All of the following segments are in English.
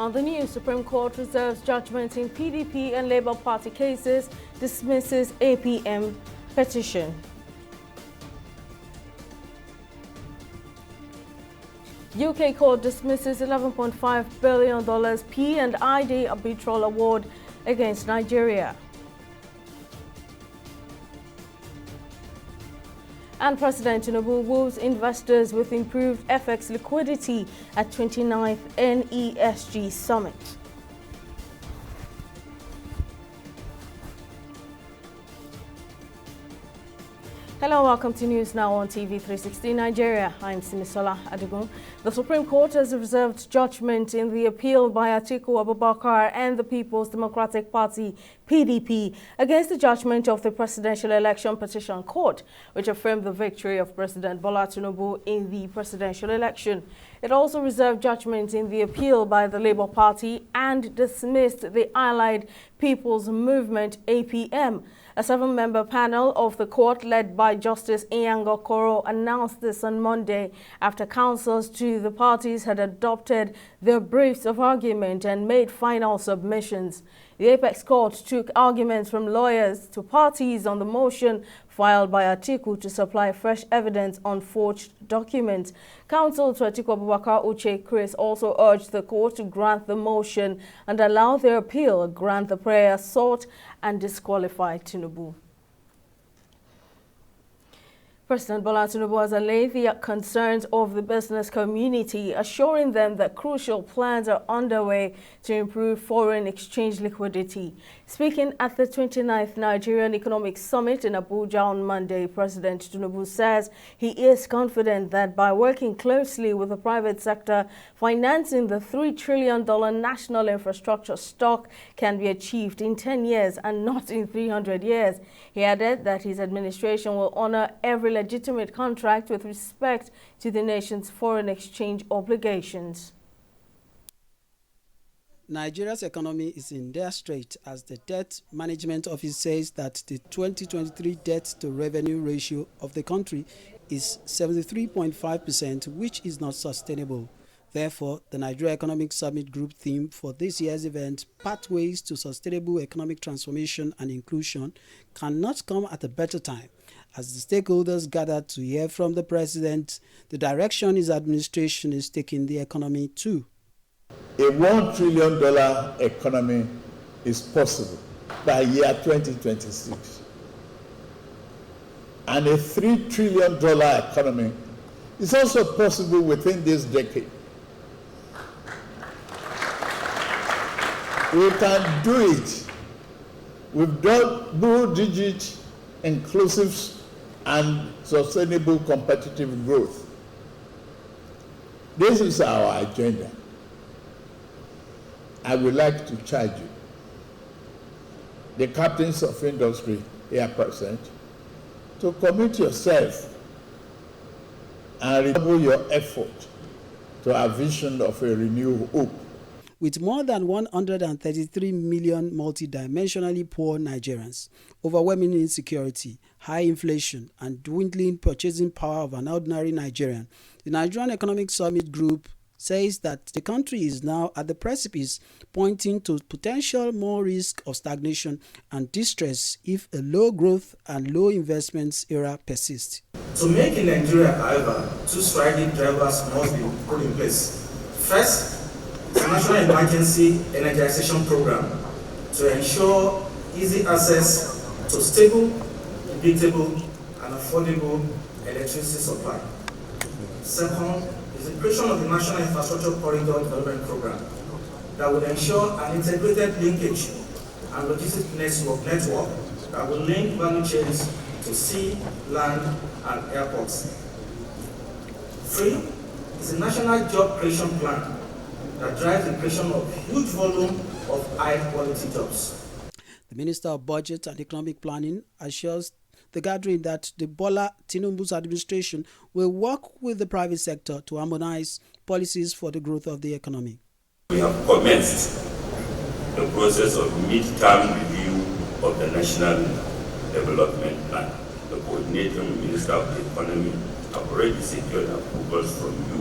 On the news, Supreme Court reserves judgment in PDP and Labour Party cases, dismisses APM petition. UK court dismisses $11.5 billion P&ID arbitral award against Nigeria. And President Tinubu woos investors with improved FX liquidity at 29th NESG Summit. Hello, welcome to News Now on TV 360 Nigeria. I'm Simisola Adigun. The Supreme Court has reserved judgment in the appeal by Atiku Abubakar and the People's Democratic Party (PDP) against the judgment of the Presidential Election Petition Court, which affirmed the victory of President Bola Tinubu in the presidential election. It also reserved judgment in the appeal by the Labour Party and dismissed the Allied People's Movement (APM). A 7-member panel of the court, led by Justice Iyango Koro, announced this on Monday after counsels to the parties had adopted their briefs of argument and made final submissions. The Apex Court took arguments from lawyers to parties on the motion filed by Atiku to supply fresh evidence on forged documents. Counsel to Atiku Abubakar, Uche Chris, also urged the court to grant the motion and allow their appeal, grant the prayer sought, and disqualify Tinubu. President Bola Tinubu has allayed the concerns of the business community, assuring them that crucial plans are underway to improve foreign exchange liquidity. Speaking at the 29th Nigerian Economic Summit in Abuja on Monday, President Tinubu says he is confident that by working closely with the private sector, financing the $3 trillion national infrastructure stock can be achieved in 10 years and not in 300 years. He added that his administration will honor every legitimate contract with respect to the nation's foreign exchange obligations. Nigeria's economy is in dire straits as the Debt Management Office says that the 2023 debt-to-revenue ratio of the country is 73.5%, which is not sustainable. Therefore, the Nigeria Economic Summit Group theme for this year's event, Pathways to Sustainable Economic Transformation and Inclusion, cannot come at a better time, as the stakeholders gathered to hear from the President the direction his administration is taking the economy to. A $1 trillion economy is possible by year 2026. And a $3 trillion economy is also possible within this decade. We can do it with double-digit inclusive and sustainable competitive growth. This is our agenda. I would like to charge you, the captains of industry here present, to commit yourself and redouble your effort to a vision of a renewed hope. With more than 133 million multidimensionally poor Nigerians, overwhelming insecurity, high inflation, and dwindling purchasing power of an ordinary Nigerian, the Nigerian Economic Summit Group says that the country is now at the precipice, pointing to potential more risk of stagnation and distress if a low growth and low investments era persists. To make in Nigeria, however, two striking drivers must be put in place. First, the National Emergency Energization Program to ensure easy access to stable, predictable, and affordable electricity supply. Second is the creation of the National Infrastructure Corridor Development Program that will ensure an integrated linkage and logistic network that will link value chains to sea, land, and airports. Three is the National Job Creation Plan that drives the creation of huge volume of high-quality jobs. The Minister of Budget and Economic Planning assures the gathering that the Bola Tinubu's administration will work with the private sector to harmonize policies for the growth of the economy. We have commenced the process of mid-term review of the National Development Plan. The coordinating Minister of the Economy have already secured approvals from you,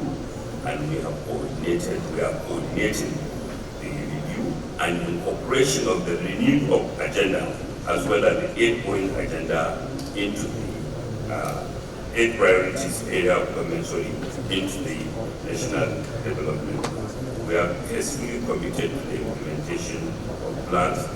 and we are coordinating and incorporation of the renewed agenda as well as the 8-point agenda into the 8 priorities area of government, into the national development. We are personally committed to the implementation of plans,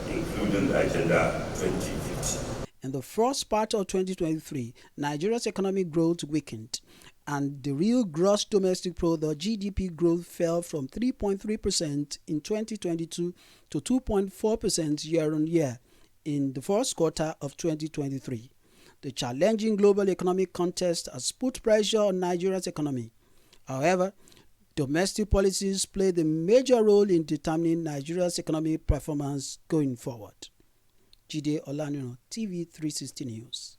including the Agenda 2050. In the first part of 2023, Nigeria's economic growth weakened, and the real gross domestic product (GDP) growth fell from 3.3% in 2022 to 2.4% year-on-year in the first quarter of 2023. The challenging global economic context has put pressure on Nigeria's economy. However, domestic policies played a major role in determining Nigeria's economic performance going forward. Jide Olanino, TV 360 News.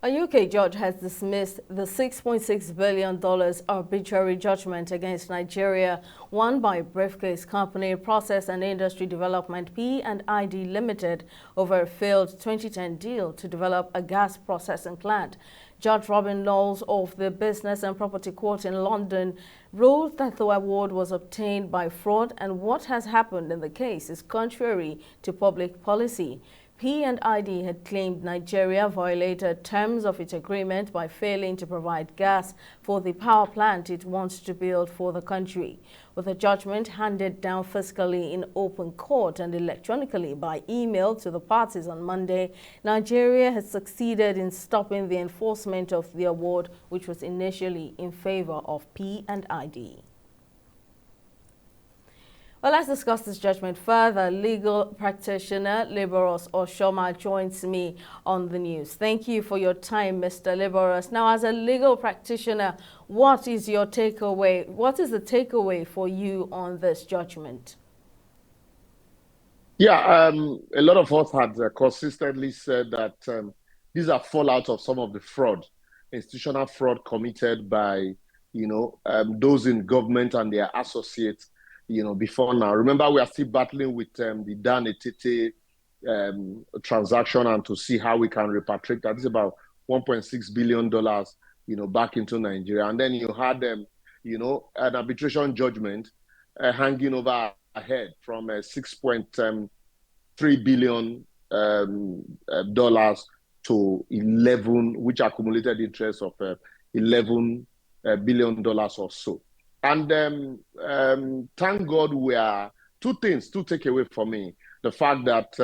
A UK judge has dismissed the $6.6 billion arbitrary judgment against Nigeria won by Briefcase Company Process and Industry Development P&ID Limited over a failed 2010 deal to develop a gas processing plant. Judge Robin Knowles of the Business and Property Court in London ruled that the award was obtained by fraud and what has happened in the case is contrary to public policy. P&ID had claimed Nigeria violated terms of its agreement by failing to provide gas for the power plant it wants to build for the country. With a judgment handed down fiscally in open court and electronically by email to the parties on Monday, Nigeria has succeeded in stopping the enforcement of the award, which was initially in favor of P&ID. Well, let's discuss this judgment further. Legal practitioner Liberos Oshoma joins me on the news. Thank you for your time, Mr. Liberos. Now, as a legal practitioner, what is your takeaway? What is the takeaway for you on this judgment? Yeah, a lot of us had consistently said that these are fallout of some of the fraud, institutional fraud committed by, those in government and their associates, before now. Remember, we are still battling with the Dan Etete transaction and to see how we can repatriate that. It's about $1.6 billion, back into Nigeria. And then you had, an arbitration judgment hanging over our head from $6.3 billion to 11, which accumulated interest of $11 billion or so. And thank God we are two things to take away from me. The fact that,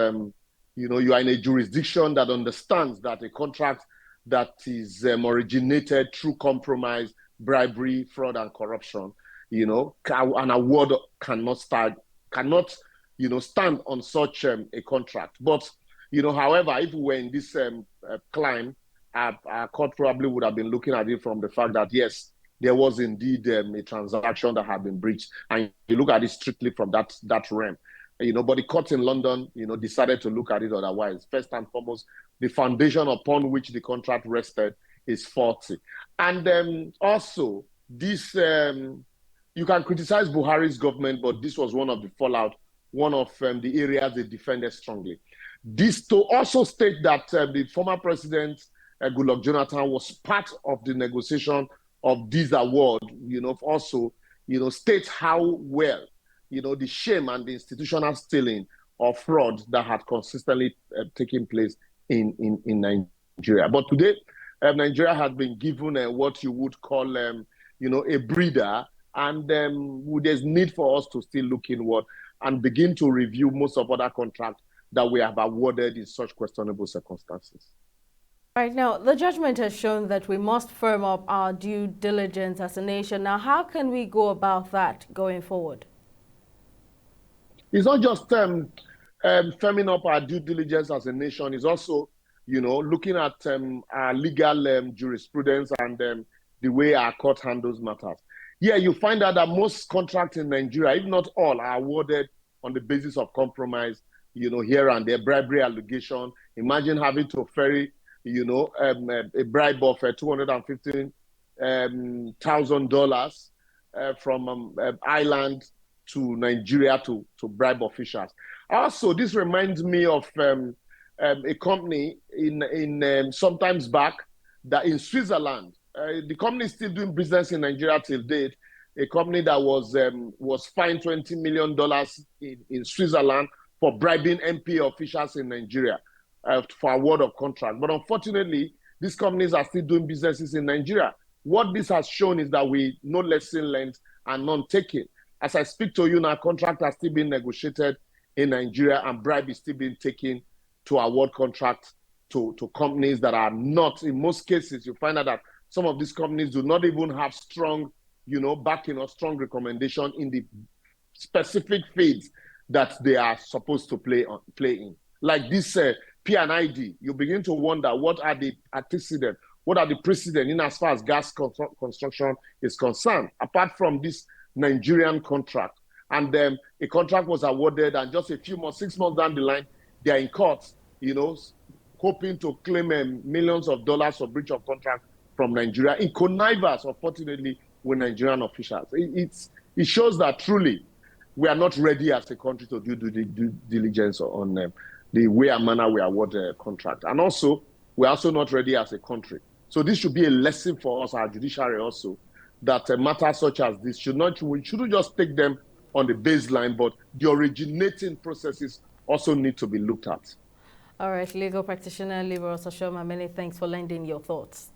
you are in a jurisdiction that understands that a contract that is originated through compromise, bribery, fraud, and corruption, an award cannot stand on such a contract. But, however, if we were in this climb, our court probably would have been looking at it from the fact that, yes, there was indeed a transaction that had been breached. And you look at it strictly from that realm. But the court in London, decided to look at it otherwise. First and foremost, the foundation upon which the contract rested is faulty. And also, this, you can criticize Buhari's government, but this was one of the fallout, one of the areas they defended strongly. This to also state that the former president, Goodluck Jonathan, was part of the negotiation of this award, also, states how well, the shame and the institutional stealing or fraud that had consistently taken place in Nigeria. But today, Nigeria has been given what you would call, a breather, and there's need for us to still look inward and begin to review most of other contracts that we have awarded in such questionable circumstances. Right now, the judgment has shown that we must firm up our due diligence as a nation. Now, how can we go about that going forward? It's not just firming up our due diligence as a nation. It's also, looking at our legal jurisprudence and the way our court handles matters. Yeah, you find out that most contracts in Nigeria, if not all, are awarded on the basis of compromise, here and there, bribery allegation. Imagine having to ferry a bribe of $215,000 from Ireland to Nigeria to bribe officials. Also, this reminds me of a company in sometimes back that in Switzerland, the company is still doing business in Nigeria till date, a company that was fined $20 million in Switzerland for bribing MP officials in Nigeria for award of contract. But unfortunately, these companies are still doing businesses in Nigeria. What this has shown is that we no lesson learned and none taken. As I speak to you now, contracts are still being negotiated in Nigeria and bribe is still being taken to award contracts to companies that are not, in most cases, you find out that some of these companies do not even have strong, backing or strong recommendation in the specific fields that they are supposed to play in. Like this P&ID, you begin to wonder what are the antecedents, what are the precedents in as far as gas construction is concerned, apart from this Nigerian contract. And then a contract was awarded, and just a few months, 6 months down the line, they are in court, hoping to claim millions of dollars for breach of contract from Nigeria in connivance, unfortunately, with Nigerian officials. It shows that truly we are not ready as a country to do due diligence on the way and manner we award a contract. And also, we're also not ready as a country. So this should be a lesson for us, our judiciary also, that matters such as this we shouldn't just take them on the baseline, but the originating processes also need to be looked at. All right, legal practitioner Liberal Oshoma, many thanks for lending your thoughts.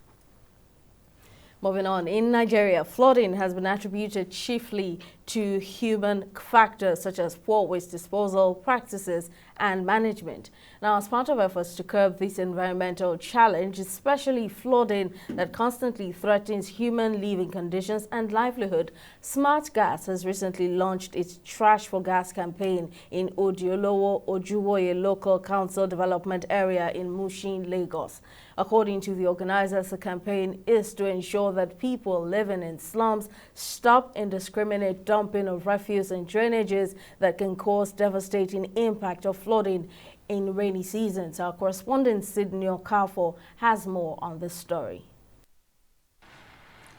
Moving on, in Nigeria, flooding has been attributed chiefly to human factors such as poor waste disposal practices and management. Now, as part of efforts to curb this environmental challenge, especially flooding that constantly threatens human living conditions and livelihood, Smart Gas has recently launched its Trash for Gas campaign in Odiolowo Ojuwoye Local Council Development Area in Mushin, Lagos. According to the organizers, the campaign is to ensure that people living in slums stop indiscriminate dumping of refuse and drainages that can cause devastating impact of flooding in rainy seasons. Our correspondent Sydney Okafo has more on this story.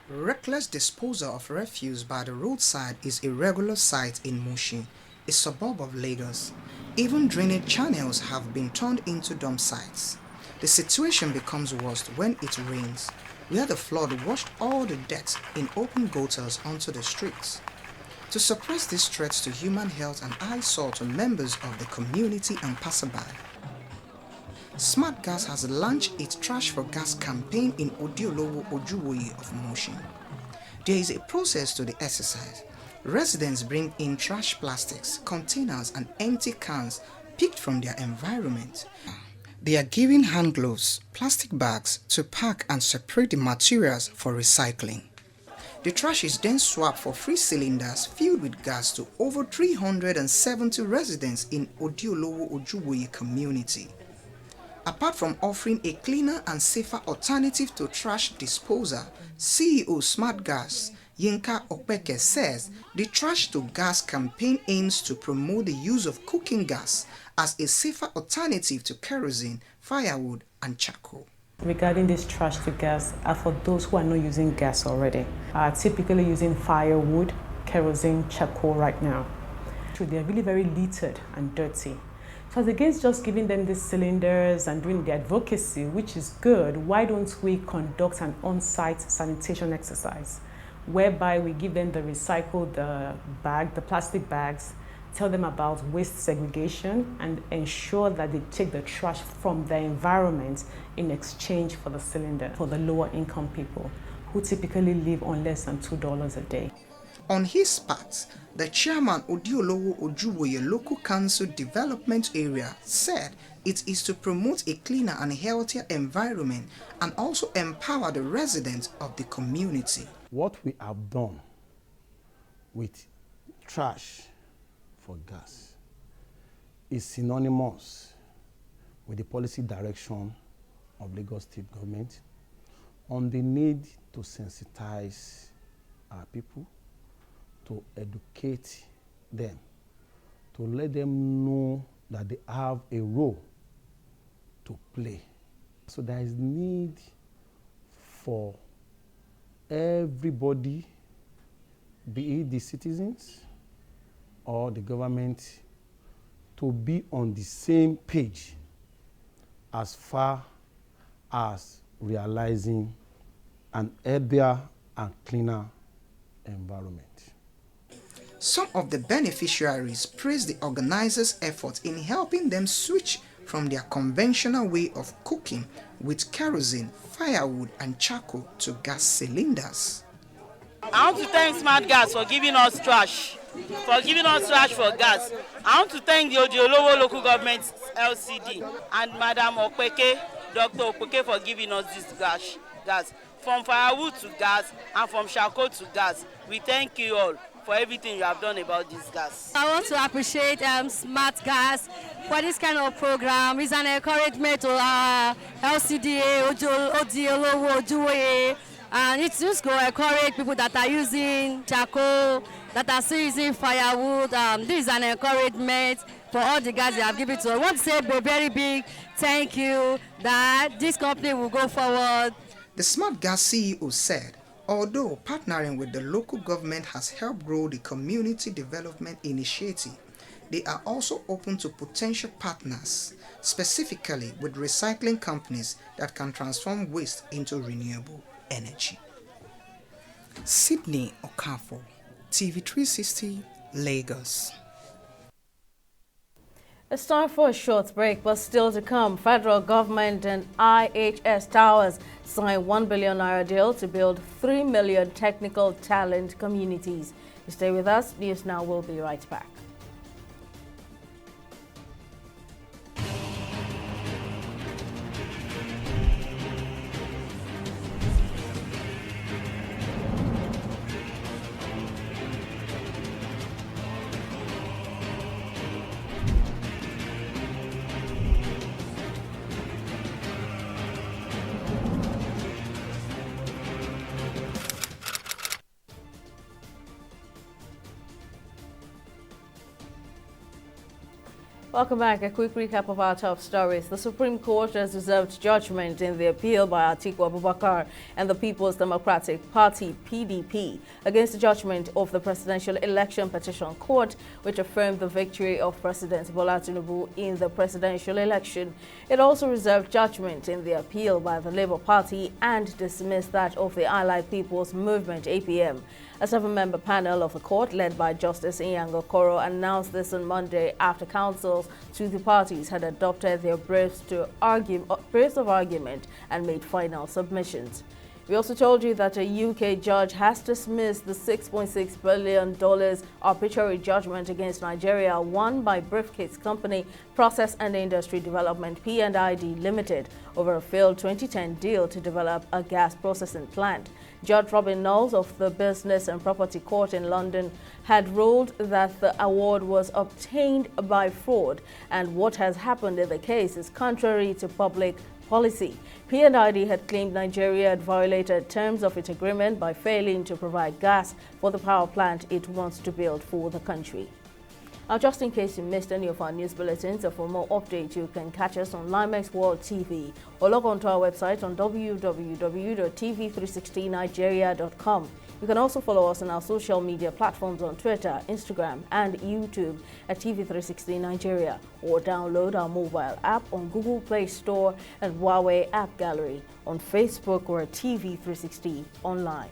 Reckless disposal of refuse by the roadside is a regular sight in Mushin, a suburb of Lagos. Even drainage channels have been turned into dump sites. The situation becomes worse when it rains, where the flood washed all the dirt in open gutters onto the streets. To suppress these threats to human health and eyesore to members of the community and passerby, Smart Gas has launched its Trash for Gas campaign in Odiolowo Ojuwoye of Mushin. There is a process to the exercise. Residents bring in trash plastics, containers and empty cans picked from their environment. They are given hand gloves, plastic bags to pack and separate the materials for recycling. The trash is then swapped for free cylinders filled with gas to over 370 residents in Odiolowo Ojuwoye community. Apart from offering a cleaner and safer alternative to trash disposal, CEO Smart Gas, Yinka Opeke, says the Trash to Gas campaign aims to promote the use of cooking gas as a safer alternative to kerosene, firewood and charcoal. Regarding this trash to gas, for those who are not using gas already, are typically using firewood, kerosene, charcoal right now. So they're really very littered and dirty. So as against just giving them these cylinders and doing the advocacy, which is good, why don't we conduct an on-site sanitation exercise, whereby we give them the recycled bag, the plastic bags, tell them about waste segregation and ensure that they take the trash from their environment in exchange for the cylinder for the lower income people who typically live on less than $2 a day. On his part, the chairman Odiolowo Ojuwoye Local Council Development Area said it is to promote a cleaner and healthier environment and also empower the residents of the community. What we have done with trash for gas is synonymous with the policy direction of Lagos State government on the need to sensitize our people, to educate them, to let them know that they have a role to play. So there is need for everybody, be it the citizens or the government, to be on the same page as far as realizing an healthier and cleaner environment. Some of the beneficiaries praised the organizers' efforts in helping them switch from their conventional way of cooking with kerosene, firewood and charcoal to gas cylinders. I want to thank Smart Gas for giving us trash for gas. I want to thank the Odiolowo Local Government LCD and Madam Opeke, Dr. Opeke, for giving us this gas. From firewood to gas and from charcoal to gas. We thank you all for everything you have done about this gas. I want to appreciate Smart Gas for this kind of program. It's an encouragement to LCDA, Odiolowo Ojuwoye, and it's just going to encourage people that are using charcoal, that are still using firewood. This is an encouragement for all the guys they have given to us. I want to say a very big thank you that this company will go forward. The Smart Gas CEO said, although partnering with the local government has helped grow the community development initiative, they are also open to potential partners, specifically with recycling companies that can transform waste into renewable energy. Sydney Okafor, TV360, Lagos. It's time for a short break, but still to come. Federal government and IHS Towers signed $1 billion deal to build 3 million technical talent communities. You stay with us. News Now will be right back. Welcome back. A quick recap of our top stories. The Supreme Court has reserved judgment in the appeal by Atiku Abubakar and the People's Democratic Party, PDP, against the judgment of the Presidential Election Petition Court, which affirmed the victory of President Bola Tinubu in the presidential election. It also reserved judgment in the appeal by the Labour Party and dismissed that of the Allied People's Movement, APM. A 7-member panel of the court, led by Justice Inyang Okoro, announced this on Monday after counsels to the parties had adopted their briefs of argument and made final submissions. We also told you that a UK judge has dismissed the $6.6 billion arbitrary judgment against Nigeria won by briefcase company Process and Industry Development P&ID Limited over a failed 2010 deal to develop a gas processing plant. Judge Robin Knowles of the Business and Property Court in London had ruled that the award was obtained by fraud, and what has happened in the case is contrary to public policy. P&ID had claimed Nigeria had violated terms of its agreement by failing to provide gas for the power plant it wants to build for the country. Now, just in case you missed any of our news bulletins, or for more updates, you can catch us on Limex World TV or log on to our website on www.tv360nigeria.com. You can also follow us on our social media platforms on Twitter, Instagram, and YouTube at TV360 Nigeria, or download our mobile app on Google Play Store and Huawei App Gallery. On Facebook, or at TV360 Online.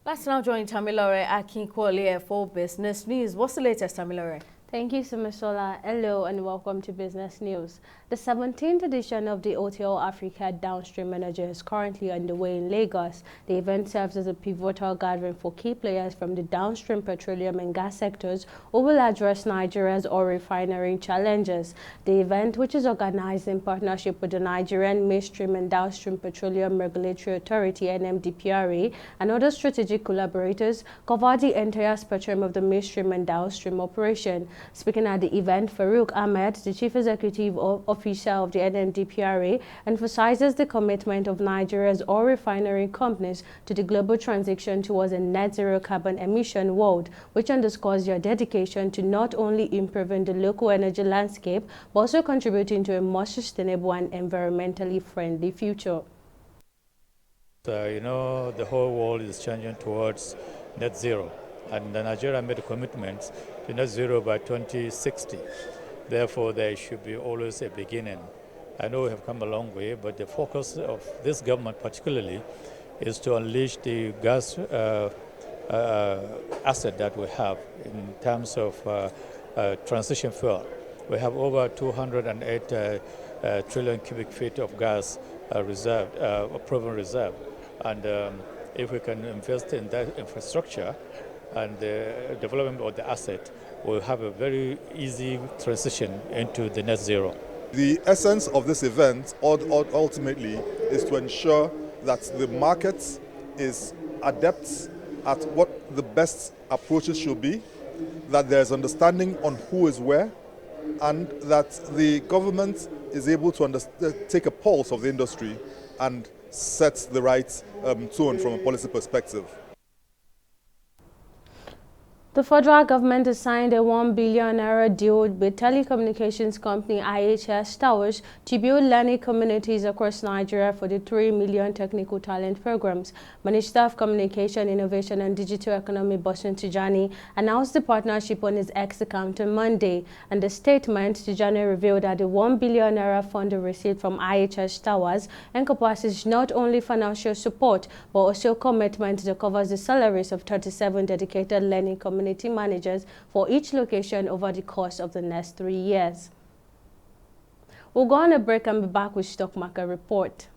Let's now join Tamilore Akinkwole for business news. What's the latest, Tamilore? Thank you, Sumisola. Hello and welcome to Business News. The 17th edition of the OTL Africa Downstream Manager is currently underway in Lagos. The event serves as a pivotal gathering for key players from the downstream petroleum and gas sectors who will address Nigeria's oil refinery challenges. The event, which is organized in partnership with the Nigerian Midstream and Downstream Petroleum Regulatory Authority (NMDPRA) and other strategic collaborators, covered the entire spectrum of the midstream and downstream operation. Speaking at the event, Farouk Ahmed, the Chief Executive Officer of the NMDPRA, emphasizes the commitment of Nigeria's oil refinery companies to the global transition towards a net zero carbon emission world, which underscores their dedication to not only improving the local energy landscape, but also contributing to a more sustainable and environmentally friendly future. You know, the whole world is changing towards net zero, and Nigeria made a commitment to net zero by 2060. Therefore, there should be always a beginning. I know we have come a long way, but the focus of this government particularly is to unleash the gas asset that we have in terms of transition fuel. We have over 208 trillion cubic feet of gas reserved, proven reserve. And if we can invest in that infrastructure and the development of the asset, we'll have a very easy transition into the net zero. The essence of this event ultimately is to ensure that the market is adept at what the best approaches should be, that there's understanding on who is where, and that the government is able to take a pulse of the industry and set the right tone from a policy perspective. The federal government has signed a $1 billion deal with telecommunications company IHS Towers to build learning communities across Nigeria for the 3 million technical talent programs. Minister of Communication, Innovation and Digital Economy Bosun Tijani announced the partnership on his X account on Monday. And the statement, Tijani revealed that the $1 billion fund received from IHS Towers encompasses not only financial support but also commitment that covers the salaries of 37 dedicated learning community managers for each location over the course of the next 3 years. We'll go on a break and be back with Stock Market Report.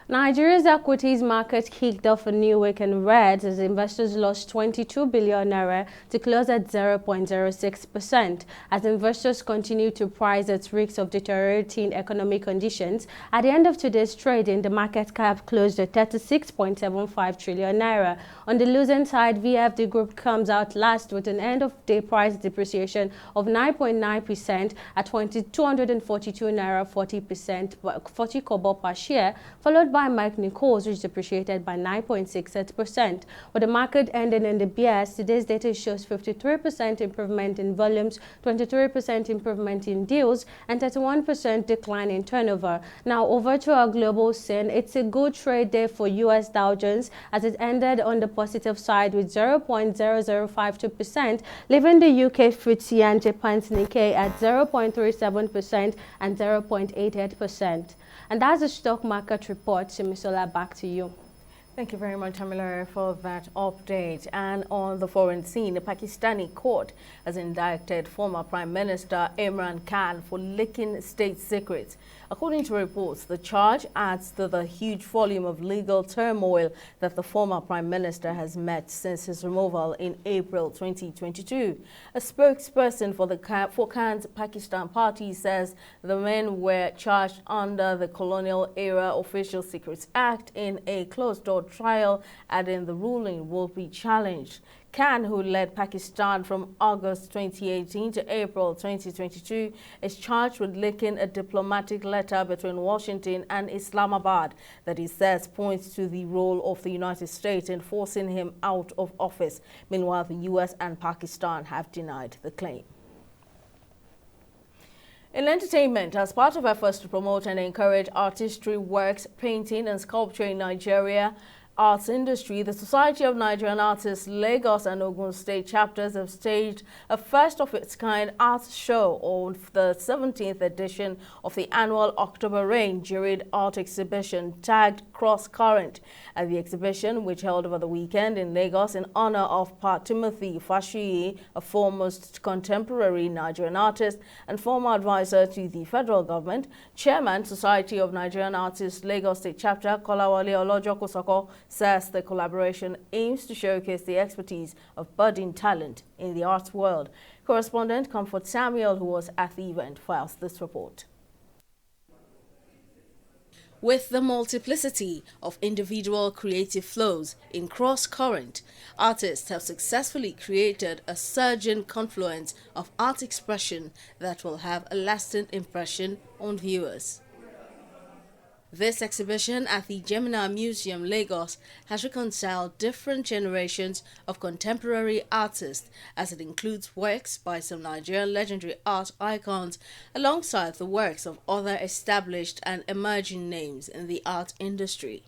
Nigeria's equities market kicked off a new week in red as investors lost 22 billion naira to close at 0.06%. As investors continue to price at risks of deteriorating economic conditions, at the end of today's trading, the market cap closed at 36.75 trillion naira. On the losing side, VFD Group comes out last with an end-of-day price depreciation of 9.9% at 242 naira 40 kobo per share, followed by Mike Nichols, which depreciated by 9.68%. With the market ending in the BS, today's data shows 53% improvement in volumes, 23% improvement in deals, and 31% decline in turnover. Now, over to our global scene, it's a good trade day for U.S. Dow Jones as it ended on the positive side with 0.0052%, leaving the UK FTSE and Japan's Nikkei at 0.37% and 0.88%. And that's the stock market report. Simisola, back to you. Thank you very much, Tamila, for that update. And on the foreign scene, a Pakistani court has indicted former Prime Minister Imran Khan for leaking state secrets. According to reports, the charge adds to the huge volume of legal turmoil that the former Prime Minister has met since his removal in April 2022. A spokesperson for Khan's Pakistan party says the men were charged under the Colonial Era Official Secrets Act in a closed-door trial, adding the ruling will be challenged. Khan, who led Pakistan from August 2018 to April 2022, is charged with leaking a diplomatic letter between Washington and Islamabad that he says points to the role of the United States in forcing him out of office. Meanwhile, the U.S. and Pakistan have denied the claim. In entertainment, as part of efforts to promote and encourage artistry works, painting and sculpture in Nigeria, arts industry, the Society of Nigerian Artists Lagos and Ogun State chapters have staged a first-of-its-kind art show on the 17th edition of the annual October Rain Juried Art Exhibition tagged Cross Current. At the exhibition, which held over the weekend in Lagos in honor of Pa Timothy Fashiyi, a foremost contemporary Nigerian artist and former advisor to the federal government, Chairman, Society of Nigerian Artists Lagos State Chapter, Kolawole Olojokosoko, says the collaboration aims to showcase the expertise of budding talent in the arts world. Correspondent Comfort Samuel, who was at the event, files this report. With the multiplicity of individual creative flows in Cross Current, artists have successfully created a surging confluence of art expression that will have a lasting impression on viewers. This exhibition at the Gemini Museum, Lagos, has reconciled different generations of contemporary artists, as it includes works by some Nigerian legendary art icons alongside the works of other established and emerging names in the art industry.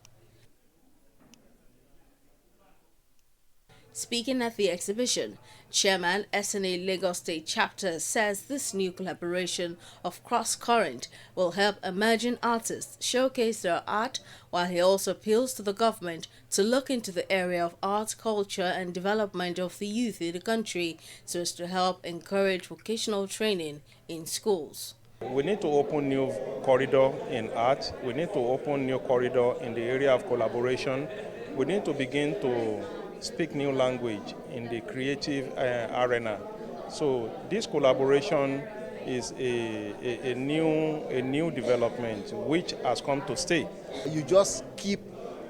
Speaking at the exhibition, Chairman SNA Lagos State Chapter says this new collaboration of Cross Current will help emerging artists showcase their art, while he also appeals to the government to look into the area of art, culture and development of the youth in the country so as to help encourage vocational training in schools. We need to open new corridor in art. We need to open new corridor in the area of collaboration. We need to begin to speak new language in the creative arena. So this collaboration is a new development which has come to stay. You just keep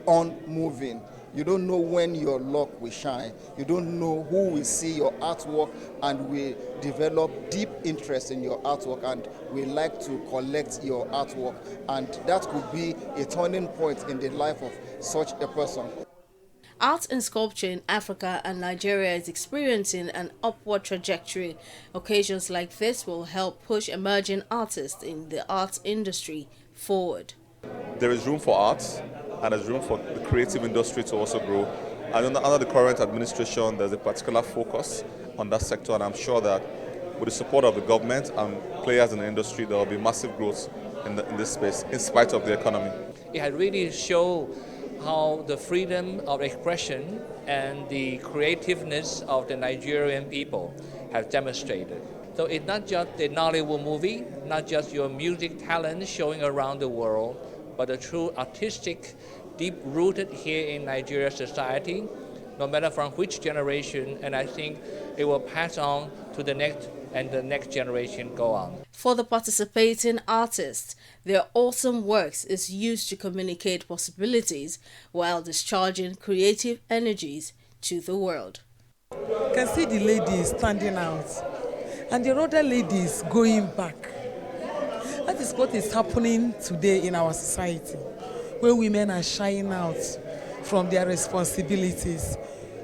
on moving. You don't know when your luck will shine. You don't know who will see your artwork and will develop deep interest in your artwork and will like to collect your artwork. And that could be a turning point in the life of such a person. Art and sculpture in Africa and Nigeria is experiencing an upward trajectory. Occasions like this will help push emerging artists in the arts industry forward. There is room for arts and there's room for the creative industry to also grow. And under the current administration, there's a particular focus on that sector, and I'm sure that with the support of the government and players in the industry, there will be massive growth in this space, in spite of the economy. It had really shown how the freedom of expression and the creativeness of the Nigerian people have demonstrated. So it's not just the Nollywood movie, not just your music talent showing around the world, but a true artistic, deep-rooted here in Nigeria society, no matter from which generation, and I think it will pass on to the next and the next generation go on. For the participating artists, their awesome works is used to communicate possibilities while discharging creative energies to the world. You can see the ladies standing out and the other ladies going back. That is what is happening today in our society, where women are shying out from their responsibilities,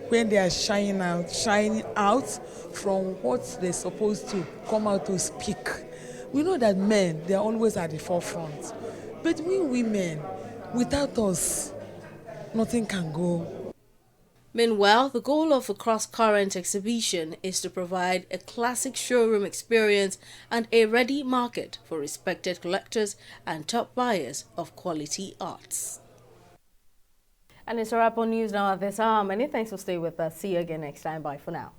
when they are shining out from what they're supposed to come out to speak. We know that men, they're always at the forefront. But we women, without us, nothing can go. Meanwhile, the goal of the Cross Current exhibition is to provide a classic showroom experience and a ready market for respected collectors and top buyers of quality arts. And it's a wrap on news now at this hour. Many thanks for staying with us. See you again next time. Bye for now.